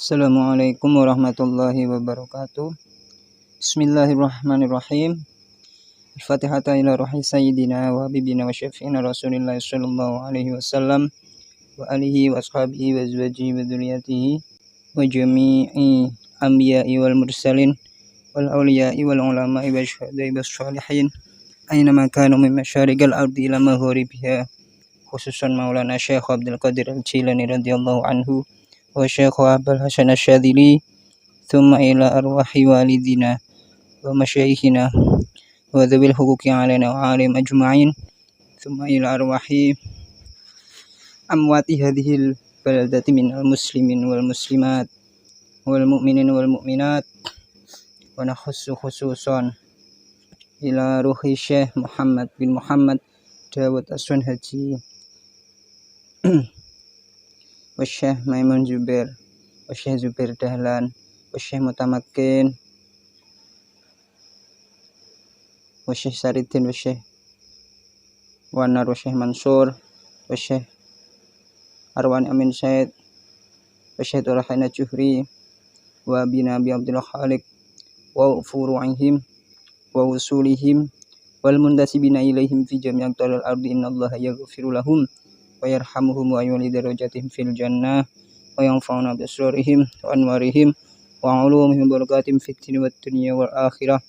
Assalamualaikum warahmatullahi wabarakatuh. Bismillahirrahmanirrahim. Al-Fatihata ila ruhi sayyidina wa habibina wa syafi'ina Rasulillah sallallahu alaihi wasallam wa alihi wa ashabihi wa azwajihi wa dzurriyyatihi wa jami'i anbiya'i wal mursalin wal awliya'i wal ulama'i wa syuhada'i was sholihin aina ma kanu min masyariqil ardi ila magharibiha, khususan Maulana Syekh Abdul Qadir Al-Jilani radhiyallahu anhu wa Syekh Abdul Hasan Asy-Syadzili, thumma ila arwahi walidina wa masyayikhina wa dhabil huquqi alaina wa alim ajma'in, thumma ila arwahi amwati hadhil baladati minal muslimin wal muslimat wal mu'minin wal mu'minat, wa nakhussu khususan ila ruhi Syekh Muhammad bin Muhammad Dawud Aswan Haji wa Syekh Maimun Zubair wa Syekh Zubair Dahlan wa Syekh Mutamakin wa Syekh Saridin wa Syekh Wanar wa Syekh Mansur wa Syekh Arwan Amin Said wa Syekh Turahina Juhri wa bina bi Abdullah Khalik wa furu'ihim wa usulihim wal muntasibina ilaihim fi jami'at al ardi innallaha yaghfiru lahum wa yarhamuhum wa yuli darajatihim fil jannah wa yanfa'una bi asrarihim wa anwarihim wa ulumihim barakatihim fid dunya wad dunya wal akhirah.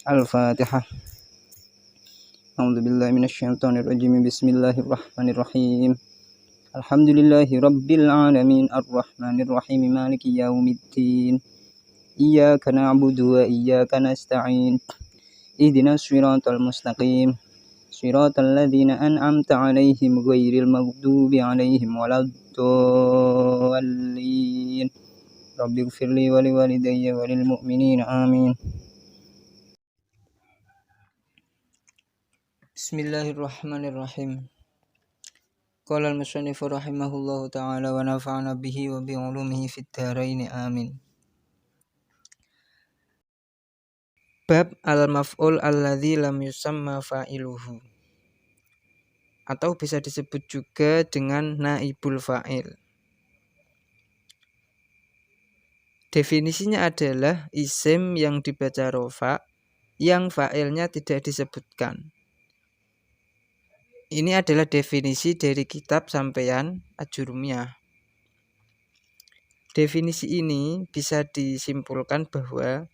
Al-Fatihah. A'udzu billahi minasyaitonir rajim. Bismillahirrahmanirrahim. Alhamdulillahi rabbil alamin arrahmanir rahim maliki yaumiddin. Iyyaka na'budu wa iyyaka nasta'in. Ihdinas shiratal mustaqim. Shiratal ladzina an'amta 'alaihim ghairil maghdubi 'alaihim waladdallin. Rabbighfirli wa liwalidayya wa lil mu'minina amin. Bismillahirrahmanirrahim. Qala al-musannifu rahimahullahu ta'ala wa nafa'ana bihi wa bi 'ulumihi fid dharain amin. Bab al-maf'ul alladzi lam yusamma fa'iluhu, atau bisa disebut juga dengan naibul fa'il. Definisinya adalah isim yang dibaca rofa yang fa'ilnya tidak disebutkan. Ini adalah definisi dari kitab Sampeyan Ajurumiyah. Definisi ini bisa disimpulkan bahwa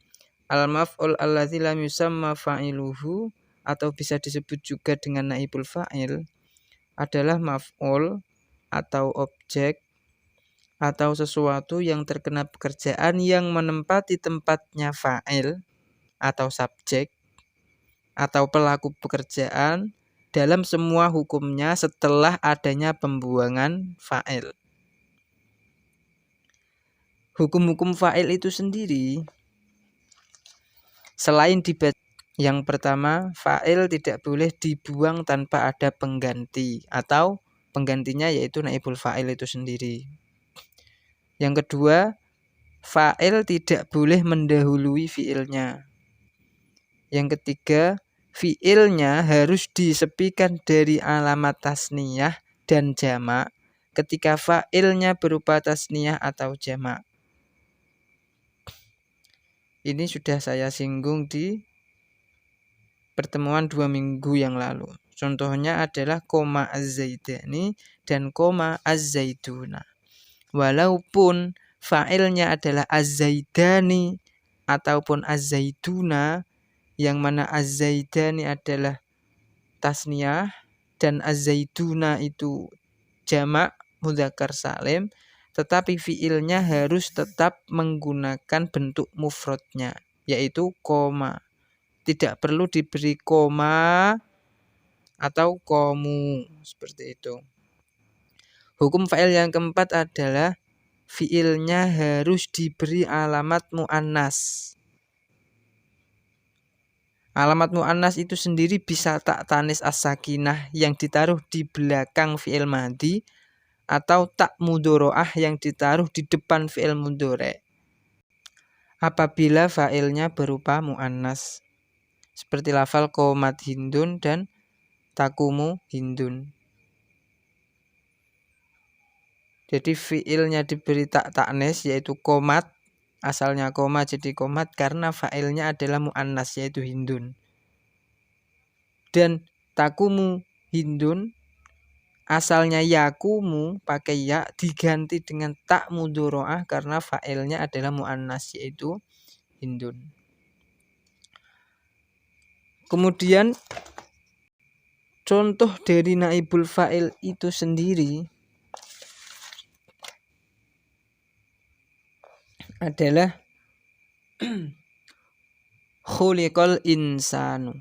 al-maf'ul alladzi lam yusamma fa'iluhu, atau bisa disebut juga dengan naibul fa'il, adalah maf'ul atau objek atau sesuatu yang terkena pekerjaan yang menempati tempatnya fa'il atau subjek atau pelaku pekerjaan dalam semua hukumnya setelah adanya pembuangan fa'il. Hukum-hukum fa'il itu sendiri selain dibaca, yang pertama, fa'il tidak boleh dibuang tanpa ada pengganti, atau penggantinya yaitu naibul fa'il itu sendiri. Yang kedua, fa'il tidak boleh mendahului fi'ilnya. Yang ketiga, fi'ilnya harus disepikan dari alamat tasniyah dan jamak ketika fa'ilnya berupa tasniyah atau jamak. Ini sudah saya singgung di pertemuan 2 minggu yang lalu. Contohnya adalah koma az-zaidani dan koma az-zaiduna. Walaupun fa'ilnya adalah az-zaidani ataupun az-zaiduna, yang mana az-zaidani adalah tasniyah dan az-zaiduna itu jamak mudzakkar salim, tetapi fiilnya harus tetap menggunakan bentuk mufradnya, yaitu koma. Tidak perlu diberi koma atau komu, seperti itu. Hukum fa'il yang keempat adalah fiilnya harus diberi alamat mu'annas. Alamat mu'annas itu sendiri bisa tak tanis as-sakinah yang ditaruh di belakang fi'il madhi, atau tak mudhoro'ah yang ditaruh di depan fi'il mudhore' apabila fa'ilnya berupa mu'annas, seperti lafal qomat hindun dan takumu hindun. Jadi fiilnya diberi ta'nis yaitu qomat. Asalnya koma jadi qomat karena fa'ilnya adalah mu'annas yaitu hindun. Dan takumu hindun asalnya yakumu pakai ya diganti dengan tak mudhoro'ah karena fa'ilnya adalah mu'annas yaitu hindun. Kemudian contoh dari naibul fa'il itu sendiri adalah khuliqal insanu.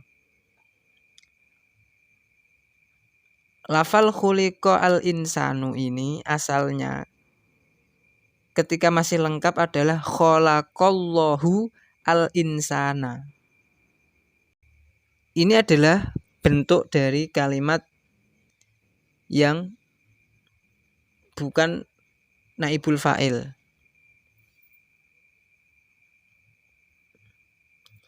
Lafal khuliqa al insanu ini asalnya ketika masih lengkap adalah khalaqallahu al insana. Ini adalah bentuk dari kalimat yang bukan naibul fa'il.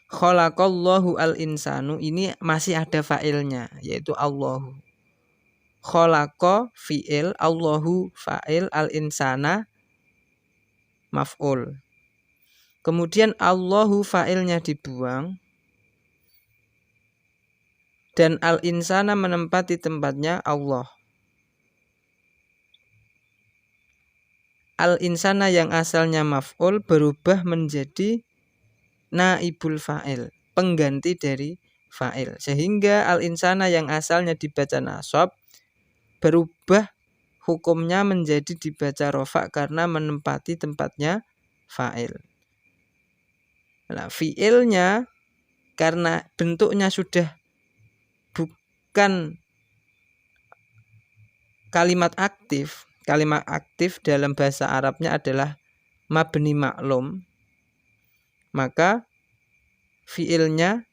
Khalaqallahu al insanu ini masih ada fa'ilnya yaitu Allahu. Khalaqa fi'il, Allahu fa'il, al insana maf'ul. Kemudian Allahu fa'ilnya dibuang dan al insana menempati tempatnya Allah. Al insana yang asalnya maf'ul berubah menjadi naibul fa'il, pengganti dari fa'il. Sehingga al insana yang asalnya dibaca nasab berubah hukumnya menjadi dibaca rofa karena menempati tempatnya fa'il. Nah, fi'ilnya karena bentuknya sudah bukan kalimat aktif. Kalimat aktif dalam bahasa Arabnya adalah mabni maklum. Maka fi'ilnya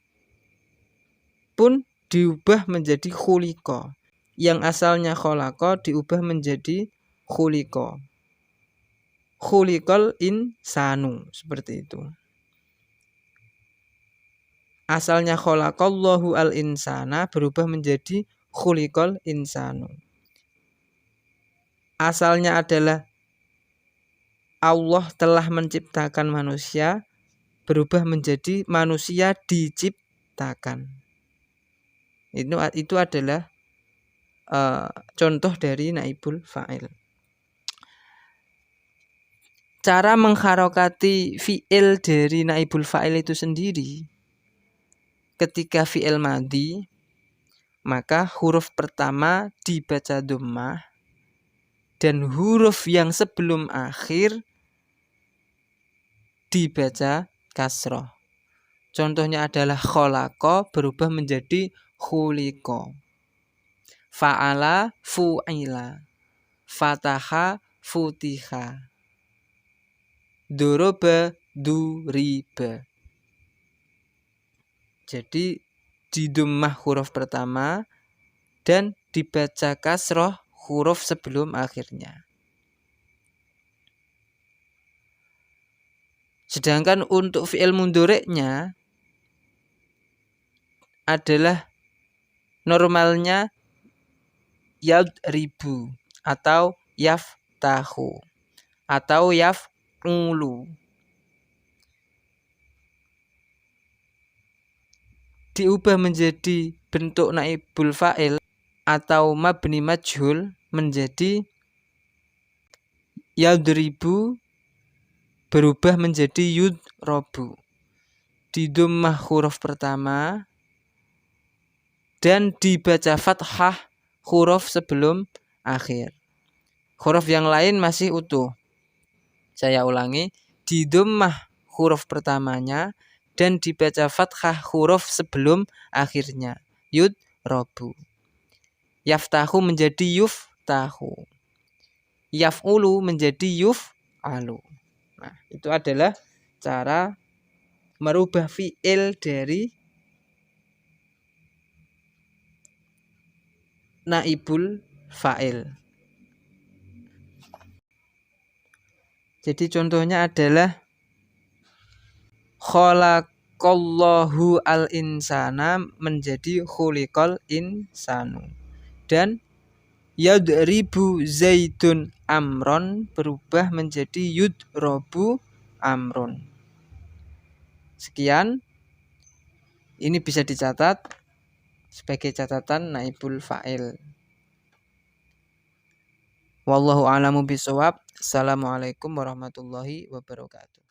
pun diubah menjadi khuliqa. Yang asalnya khalaqa diubah menjadi khuliqa. Khuliqal insanu, seperti itu. Asalnya khalaqallahu al insana berubah menjadi khuliqal insanu. Asalnya adalah Allah telah menciptakan manusia berubah menjadi manusia diciptakan. Itu adalah contoh dari naibul fa'il. Cara mengharokati fi'il dari naibul fa'il itu sendiri, ketika fi'il madhi, maka huruf pertama dibaca dhammah dan huruf yang sebelum akhir dibaca kasroh. Contohnya adalah khalaqa berubah menjadi khuliqa. Fa'ala fu'ila, fataha futiha, doroba duriba. Jadi didomah huruf pertama dan dibaca kasroh huruf sebelum akhirnya. Sedangkan untuk fi'il mudhari'nya adalah normalnya yadribu atau yaftahu atau yaf'ulu. Diubah menjadi bentuk naibul fa'il atau mabni majhul menjadi yadribu berubah menjadi yudrabu. Didomah huruf pertama dan dibaca fathah huruf sebelum akhir. Huruf yang lain masih utuh. Saya ulangi, didomah huruf pertamanya dan dibaca fathah huruf sebelum akhirnya. Yudrabu. Yaftahu menjadi yuftahu. Yaf'ulu menjadi yuf'alu. Nah, itu adalah cara merubah fi'il dari naibul fa'il. Jadi contohnya adalah khalaqallahu al-insana menjadi khuliqal insanu. Dan Yadribu Zaidun Amron berubah menjadi yudrobu Amrun. Sekian. Ini bisa dicatat sebagai catatan naibul fa'il. Wallahu a'lamu bishawab. Assalamualaikum warahmatullahi wabarakatuh.